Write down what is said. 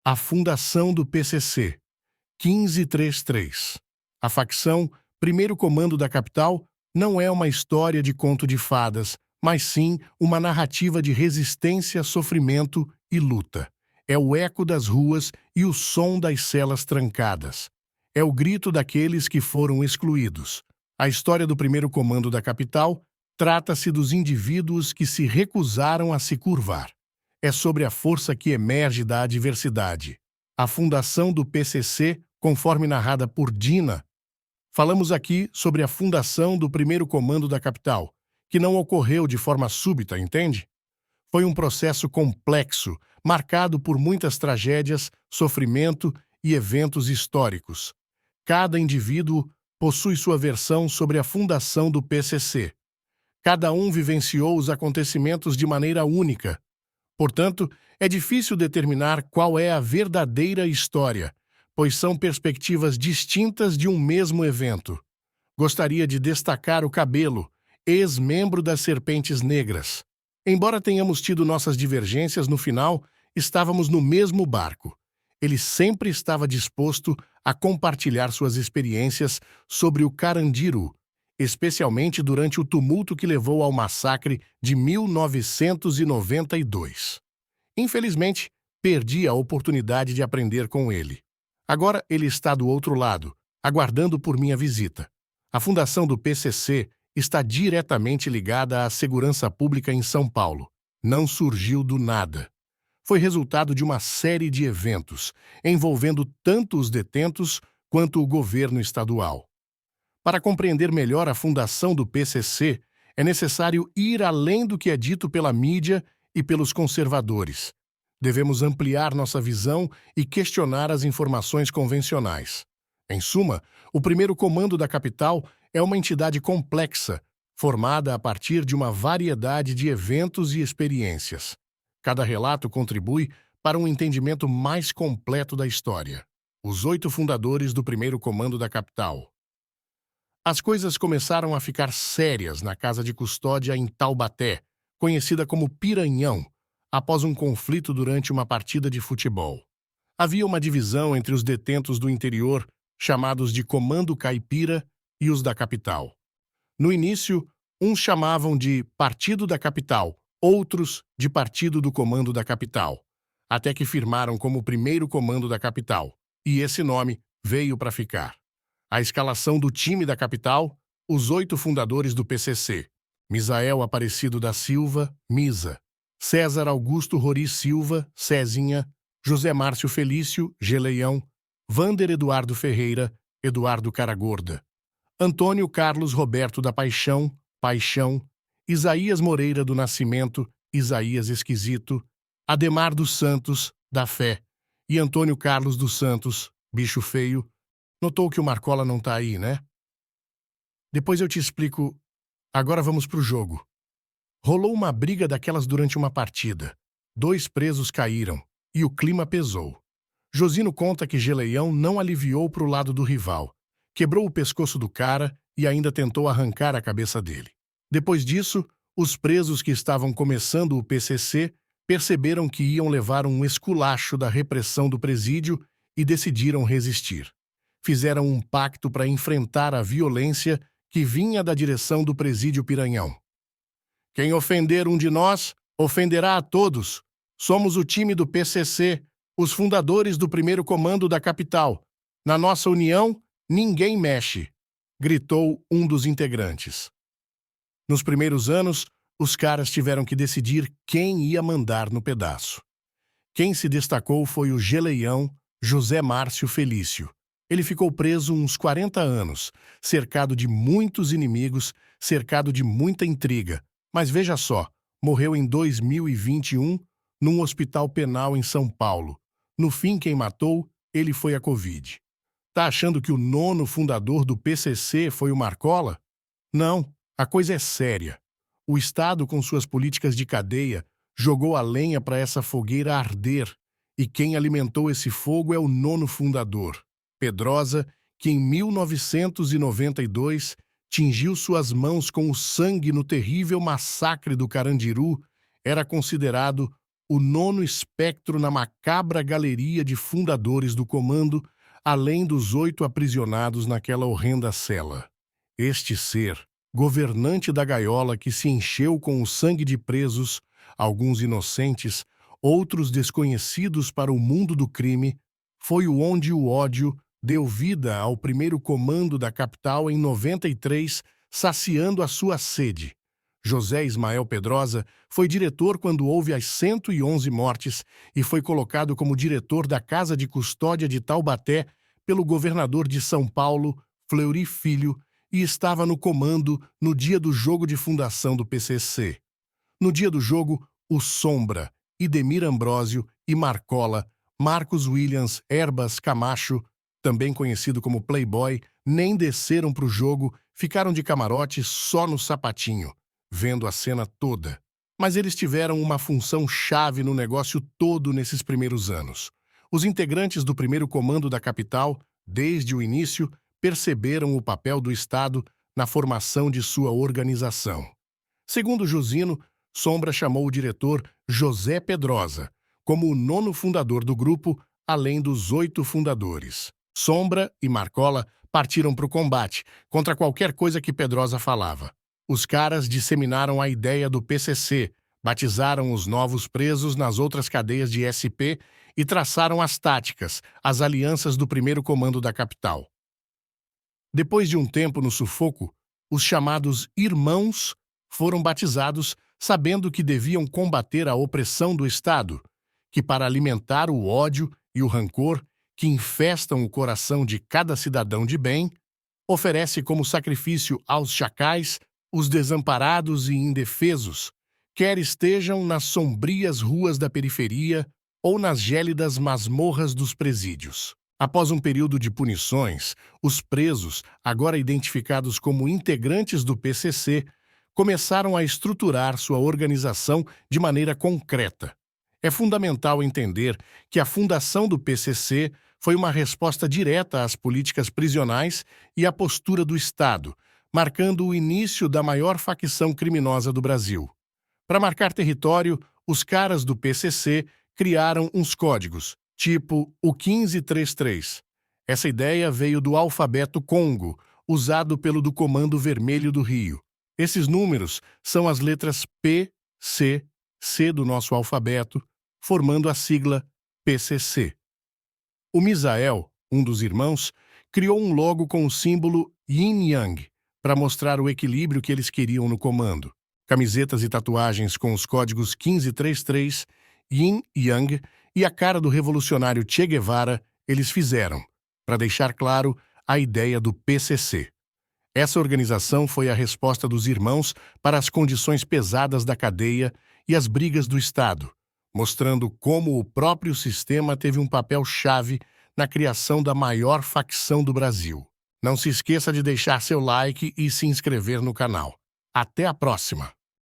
A fundação do PCC, 1533. A facção Primeiro Comando da Capital não é uma história de conto de fadas, mas sim uma narrativa de resistência, sofrimento e luta. É o eco das ruas e o som das celas trancadas. É o grito daqueles que foram excluídos. A história do Primeiro Comando da Capital trata-se dos indivíduos que se recusaram a se curvar. É sobre a força que emerge da adversidade. A fundação do PCC, conforme narrada por Dina. Falamos aqui sobre a fundação do Primeiro Comando da Capital, que não ocorreu de forma súbita, entende? Foi um processo complexo, marcado por muitas tragédias, sofrimento e eventos históricos. Cada indivíduo possui sua versão sobre a fundação do PCC. Cada um vivenciou os acontecimentos de maneira única. Portanto, é difícil determinar qual é a verdadeira história, pois são perspectivas distintas de um mesmo evento. Gostaria de destacar o Cabelo, ex-membro das Serpentes Negras. Embora tenhamos tido nossas divergências, no final, estávamos no mesmo barco. Ele sempre estava disposto a compartilhar suas experiências sobre o Carandiru, especialmente durante o tumulto que levou ao massacre de 1992. Infelizmente, perdi a oportunidade de aprender com ele. Agora ele está do outro lado, aguardando por minha visita. A fundação do PCC está diretamente ligada à segurança pública em São Paulo. Não surgiu do nada. Foi resultado de uma série de eventos, envolvendo tanto os detentos quanto o governo estadual. Para compreender melhor a fundação do PCC, é necessário ir além do que é dito pela mídia e pelos conservadores. Devemos ampliar nossa visão e questionar as informações convencionais. Em suma, o Primeiro Comando da Capital é uma entidade complexa, formada a partir de uma variedade de eventos e experiências. Cada relato contribui para um entendimento mais completo da história. Os 8 fundadores do Primeiro Comando da Capital. As coisas começaram a ficar sérias na casa de custódia em Taubaté, conhecida como Piranhão, após um conflito durante uma partida de futebol. Havia uma divisão entre os detentos do interior, chamados de Comando Caipira, e os da capital. No início, uns chamavam de Partido da Capital, outros de Partido do Comando da Capital, até que firmaram como Primeiro Comando da Capital, e esse nome veio para ficar. A escalação do time da capital, os 8 fundadores do PCC, Misael Aparecido da Silva, Misa, César Augusto Rori Silva, Cezinha, José Márcio Felício, Geleião, Vander Eduardo Ferreira, Eduardo Caragorda, Antônio Carlos Roberto da Paixão, Paixão, Isaías Moreira do Nascimento, Isaías Esquisito, Ademar dos Santos, da Fé, e Antônio Carlos dos Santos, Bicho Feio. Notou que o Marcola não tá aí, né? Depois eu te explico. Agora vamos pro jogo. Rolou uma briga daquelas durante uma partida. 2 presos caíram, e o clima pesou. Josino conta que Geleião não aliviou pro lado do rival. Quebrou o pescoço do cara e ainda tentou arrancar a cabeça dele. Depois disso, os presos que estavam começando o PCC perceberam que iam levar um esculacho da repressão do presídio e decidiram resistir. Fizeram um pacto para enfrentar a violência que vinha da direção do presídio Piranhão. Quem ofender um de nós, ofenderá a todos. Somos o time do PCC, os fundadores do Primeiro Comando da Capital. Na nossa união, ninguém mexe, gritou um dos integrantes. Nos primeiros anos, os caras tiveram que decidir quem ia mandar no pedaço. Quem se destacou foi o Geleião José Márcio Felício. Ele ficou preso uns 40 anos, cercado de muitos inimigos, cercado de muita intriga. Mas veja só, morreu em 2021 num hospital penal em São Paulo. No fim, quem matou, ele foi a Covid. Tá achando que o 9º fundador do PCC foi o Marcola? Não, a coisa é séria. O Estado, com suas políticas de cadeia, jogou a lenha para essa fogueira arder. E quem alimentou esse fogo é o 9º fundador, Pedrosa, que em 1992 tingiu suas mãos com o sangue no terrível massacre do Carandiru, era considerado o nono espectro na macabra galeria de fundadores do comando, além dos 8 aprisionados naquela horrenda cela. Este ser, governante da gaiola que se encheu com o sangue de presos, alguns inocentes, outros desconhecidos para o mundo do crime, foi o onde o ódio deu vida ao primeiro comando da capital em 93, saciando a sua sede. José Ismael Pedrosa foi diretor quando houve as 111 mortes e foi colocado como diretor da Casa de Custódia de Taubaté pelo governador de São Paulo, Fleury Filho, e estava no comando no dia do jogo de fundação do PCC. No dia do jogo, o Sombra, Idemir Ambrósio e Marcola, Marcos Williams Herbas Camacho, também conhecido como Playboy, nem desceram para o jogo, ficaram de camarote só no sapatinho, vendo a cena toda. Mas eles tiveram uma função chave no negócio todo nesses primeiros anos. Os integrantes do primeiro comando da capital, desde o início, perceberam o papel do Estado na formação de sua organização. Segundo Josino, Sombra chamou o diretor José Pedrosa como o nono fundador do grupo, além dos 8 fundadores. Sombra e Marcola partiram para o combate contra qualquer coisa que Pedrosa falava. Os caras disseminaram a ideia do PCC, batizaram os novos presos nas outras cadeias de SP e traçaram as táticas, as alianças do primeiro comando da capital. Depois de um tempo no sufoco, os chamados Irmãos foram batizados sabendo que deviam combater a opressão do Estado, que para alimentar o ódio e o rancor que infestam o coração de cada cidadão de bem, oferece como sacrifício aos chacais, os desamparados e indefesos, quer estejam nas sombrias ruas da periferia ou nas gélidas masmorras dos presídios. Após um período de punições, os presos, agora identificados como integrantes do PCC, começaram a estruturar sua organização de maneira concreta. É fundamental entender que a fundação do PCC foi uma resposta direta às políticas prisionais e à postura do Estado, marcando o início da maior facção criminosa do Brasil. Para marcar território, os caras do PCC criaram uns códigos, tipo o 1533. Essa ideia veio do alfabeto Congo, usado pelo do Comando Vermelho do Rio. Esses números são as letras P, C, C do nosso alfabeto, formando a sigla PCC. O Misael, um dos irmãos, criou um logo com o símbolo Yin-Yang para mostrar o equilíbrio que eles queriam no comando. Camisetas e tatuagens com os códigos 1533, Yin-Yang e a cara do revolucionário Che Guevara eles fizeram, para deixar claro a ideia do PCC. Essa organização foi a resposta dos irmãos para as condições pesadas da cadeia e as brigas do Estado, mostrando como o próprio sistema teve um papel-chave na criação da maior facção do Brasil. Não se esqueça de deixar seu like e se inscrever no canal. Até a próxima!